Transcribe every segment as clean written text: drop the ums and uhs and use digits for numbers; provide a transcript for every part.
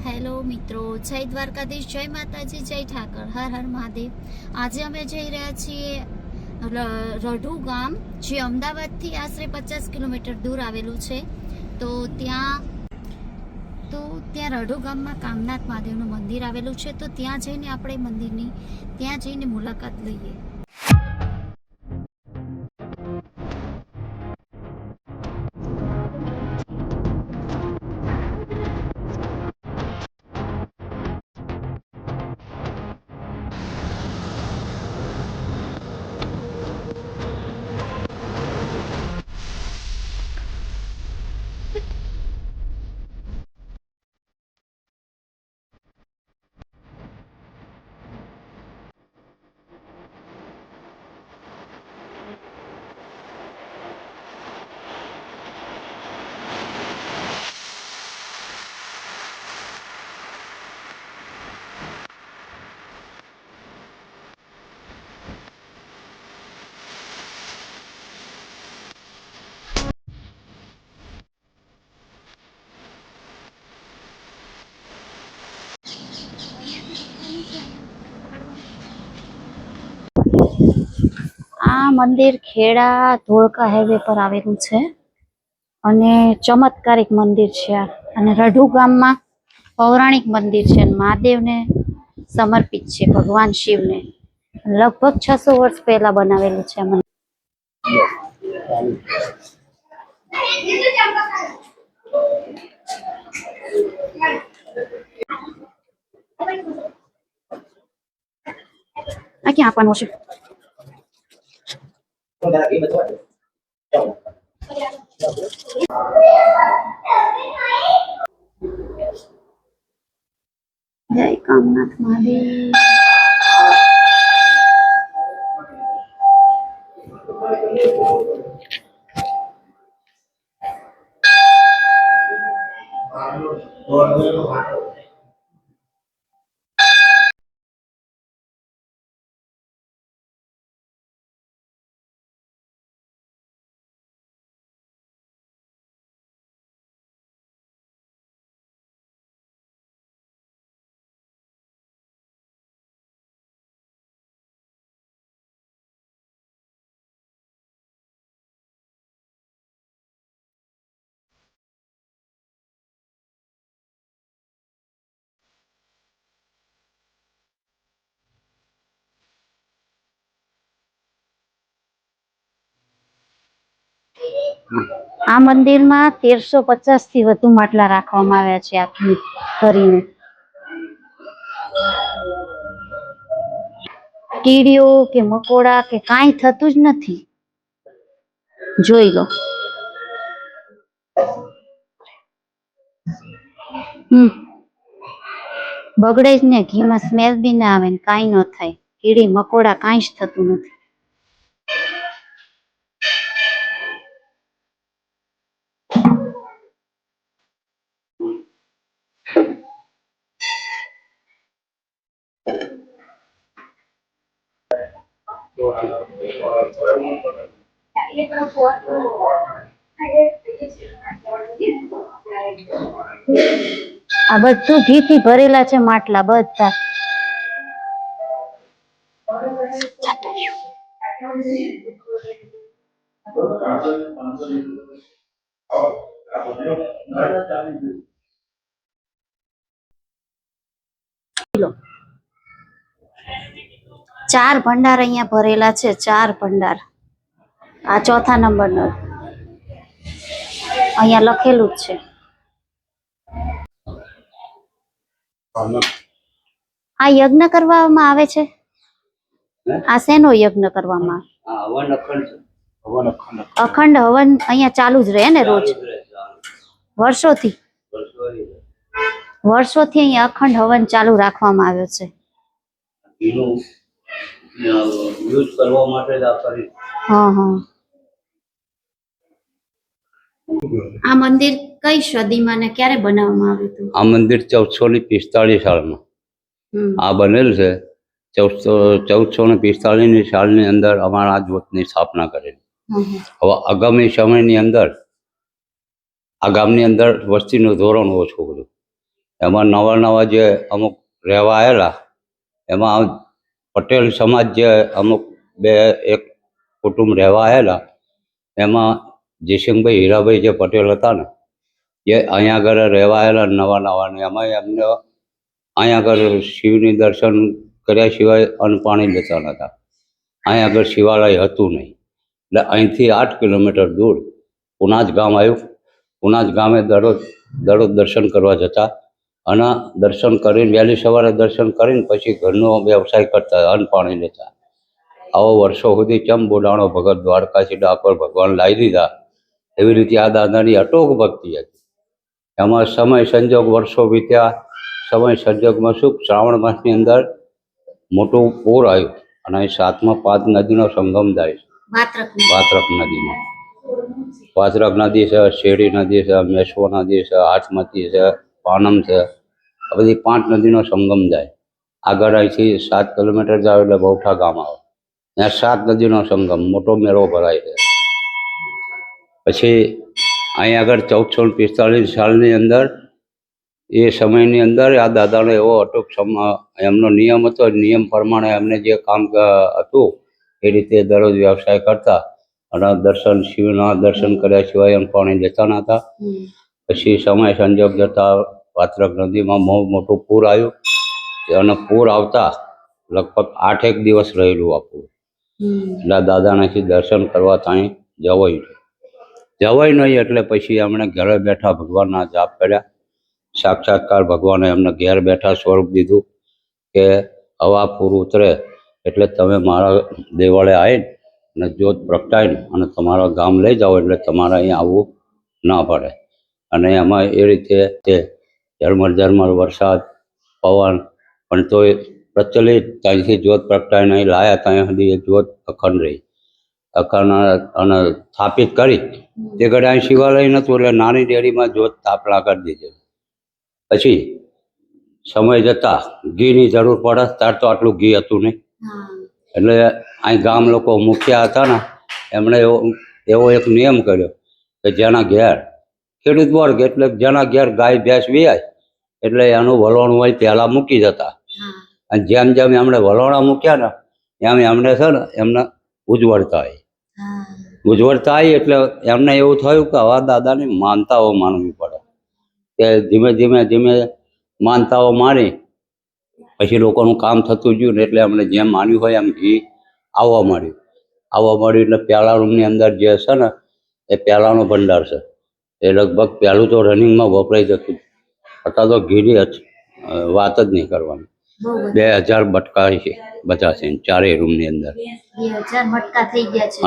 Hello મિત્રો, જય દ્વારકાધીશ, જય માતાજી, જય ઠાકર, હર હર મહાદેવ. આજે અમે જઈ રહ્યા છીએ રઢુ ગામ, જે અમદાવાદથી આશરે 50 કિલોમીટર દૂર આવેલું છે. તો ત્યાં રઢુ ગામમાં કામનાથ મહાદેવનું મંદિર આવેલું છે. તો ત્યાં જઈને આપણે ત્યાં જઈને મુલાકાત લઈએ. આ મંદિર ખેડા ધોળકા હાઈવે પર આવેલું છે અને ચમત્કારિક મંદિર છે. અને રઢુ ગામમાં પૌરાણિક મંદિર છે. મહાદેવને સમર્પિત છે, ભગવાન શિવને. લગભગ 600 વર્ષ પહેલા બનાવેલું છે મંદિર. આ ક્યાં આપવાનું છે? જય કામનાથ મહાદેવ. આ મંદિરમાં 1350 થી વધુ માટલા રાખવામાં આવ્યા છે આખી કરીને. કીડીઓ કે મકોડા કે કાંઈ થતું જ નથી. જોઈ લો. બગડે જ ને, ઘીમાં સ્મેલ બી ના આવે ને કાંઈ ન થાય. કીડી મકોડા કાંઈ જ થતું નથી. આ બધું ઘીથી ભરેલા છે માટલા બધા. ચાર ભંડાર અહીંયા ભરેલા છે, 4 ભંડાર. આ ચોથા નંબરનો અહીંયા લખેલું જ છે. આ યજ્ઞ કરવામાં આવે છે. આ શેનો યજ્ઞ કરવામાં આવે? અખંડ હવન અહીંયા ચાલુ જ રહે ને રોજ? વર્ષોથી અહીંયા અખંડ હવન ચાલુ રાખવામાં આવ્યો છે. આ મંદિર કઈ સદીમાં ને ક્યારે બનાવવામાં આવ્યું હતું? આ મંદિર 1445 સાલમાં આ બનેલ છે. 1445 સાલની અંદર અમારા આજવતની સ્થાપના કરેલી. હવે આગામી સમયની અંદર આ ગામની અંદર વસ્તીનું ધોરણ ઓછું હતું. એમાં નવા નવા જે અમુક રહેવા આવેલા એમાં પટેલ સમાજ જે અમુક એક કુટુંબ રહેવા આવેલા એમાં જયસિંહભાઈ હીરાભાઈ જે પટેલ હતા ને એ અહીંયા આગળ રહેવા આવેલા નવા નવા ને એમાં એમને અહીંયા આગળ શિવની દર્શન કર્યા સિવાય અન્ન પાણી લેતા નહોતા. અહીંયા આગળ શિવાલય હતું નહીં એટલે અહીંથી 8 કિલોમીટર દૂર પુનાજ ગામ આવ્યું. પુનાજ ગામે દરરોજ દર્શન કરવા જતા અને દર્શન કરીને વહેલી સવારે દર્શન કરીને પછી ઘરનો વ્યવસાય કરતા, અન્ન પાણી લેતા. આવો વર્ષો સુધી ચમ બોડાણો ભગત દ્વારકાથી ડાકોર ભગવાન લાવી દીધા. એવી રીતે આ દાદાની અટોક ભક્તિ હતી. એમાં સમય સંજોગ વર્ષો વીત્યા. સમય સંજોગમાં શું, શ્રાવણ માસની અંદર મોટું પૂર આવ્યું અને અહીં 7માં 5 નદીનો સંગમ થાય છે. વાત્રક નદીમાં વાત્રક નદી છે, શેરી નદી છે, મેશ્વો નદી છે, હાથમતી છે, પાનમ છે, આ બધી 5 નદીનો સંગમ જાય. આગળ અહીંથી 7 કિલોમીટર જાવ એટલે બહુઠા ગામ આવે. ત્યાં 7 નદીનો સંગમ, મોટો મેળો ભરાય છે. પછી અહીં આગળ 1445 સાલની અંદર એ સમયની અંદર આ દાદાનો એવો અટૂટ એમનો નિયમ હતો. નિયમ પ્રમાણે એમને જે કામ હતું એ રીતે દરરોજ વ્યવસાય કરતા અને શિવના દર્શન કર્યા સિવાય એમ પાણી લેતા નહોતા. પછી સમય સંજોગ જતા વાત્રક નદીમાં બહુ મોટું પૂર આવ્યું અને પૂર આવતા લગભગ 8 દિવસ રહેલું આ પૂર. એટલે દાદાનાથી દર્શન કરવા ત્યાં જવાય નહીં. એટલે પછી એમણે ઘરે બેઠા ભગવાનના જાપ કર્યા. સાક્ષાત્કાર ભગવાને એમને ઘેર બેઠા સ્વરૂપ દીધું કે હવા પૂર ઉતરે એટલે તમે મારા દેવાળે આવીને અને જ્યોત પ્રગટાવીને અને તમારા ગામ લઈ જાઓ એટલે તમારે અહીંયા આવવું ના પડે. અને એમાં એ રીતે તે ઝરમર વરસાદ પવન પણ તો પ્રચલિત ત્યાંથી જ્યોત પ્રગટાવીને અહીં લાયા ત્યાં સુધી એ જ્યોત અખંડ રહી. અખંડ અને સ્થાપિત કરી તે ઘડે અહીં શિવાલય નહોતું એટલે નાની ડેરીમાં જ્યોત સ્થાપના કરી દીધી. પછી સમય જતા ઘીની જરૂર પડે, ત્યારે તો આટલું ઘી હતું નહીં. એટલે અહીં ગામ લોકો મુખ્ય હતા ને એમણે એવો એક નિયમ કર્યો કે જેના ઘેર ખેડૂત વર્ગ એટલે જેના ઘેર ગાય ભેંસ વિયાય એટલે એનું વલોણું હોય પહેલાં મૂકી જતા. અને જેમ જેમ એમણે વલોણા મૂક્યા ને એમ એમને છે ને એમને ઉજવળતા આવી. એટલે એમને એવું થયું કે હવે દાદાની માનતાઓ માનવી પડે. કે ધીમે માનતાઓ માની પછી લોકોનું કામ થતું ગયું ને એટલે એમણે જેમ માન્યું હોય એમ ઘી આવવા માંડ્યું એટલે પહેલા રૂમની અંદર જે છે ને એ પહેલાંનો ભંડાર છે. એ લગભગ પહેલું તો રનિંગમાં વપરાઈ જતું. અત્યારે તો ઘીની વાત જ નહીં કરવાની. 2000 બટકા છે બધા છે ચારેય રૂમની અંદર.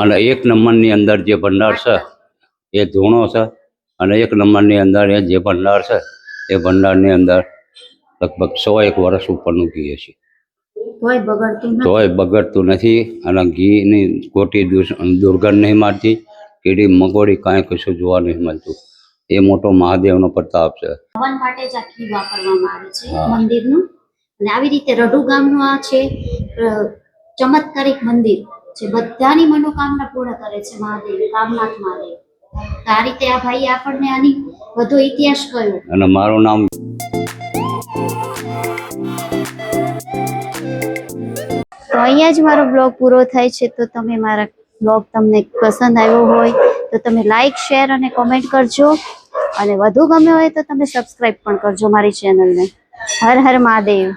અને 1 નંબરની અંદર જે ભંડાર છે એ ધૂણો છે. અને 1 નંબરની અંદર એ જે ભંડાર છે એ ભંડારની અંદર લગભગ 100 વર્ષ ઉપરનું ઘી છે. તોય બગડતું નથી. અને ઘીની ખોટી દુર્ગંધ નહીં મારતી. કીડી મકોડી કાંઈ કશું જોવા નહીં મળતું. એ મોટો મહાદેવનો પ્રતાપ છે. હવન માટે જ આ ઘી વાપરવામાં આવે છે મંદિરનું. અને આવી રીતે રઢુ ગામનું આ છે ચમત્કારિક મંદિર જે બધાની મનોકામના પૂર્ણ કરે છે મહાદેવ, કામનાથ મહાદેવ. આ રીતે આ ભાઈ આપણને આની વધુ ઇતિહાસ કહ્યો. અને મારું નામ તો અહીંયા જ મારો બ્લોગ પૂરો થાય છે. તો તમે મારા બ્લોગ તમને પસંદ આવ્યો હોય તો તમે લાઈક, શેર અને કોમેન્ટ કરજો. અને વધુ ગમ્યો હોય તો તમે સબસ્ક્રાઈબ પણ કરજો મારી ચેનલને. હર હર મહાદેવ.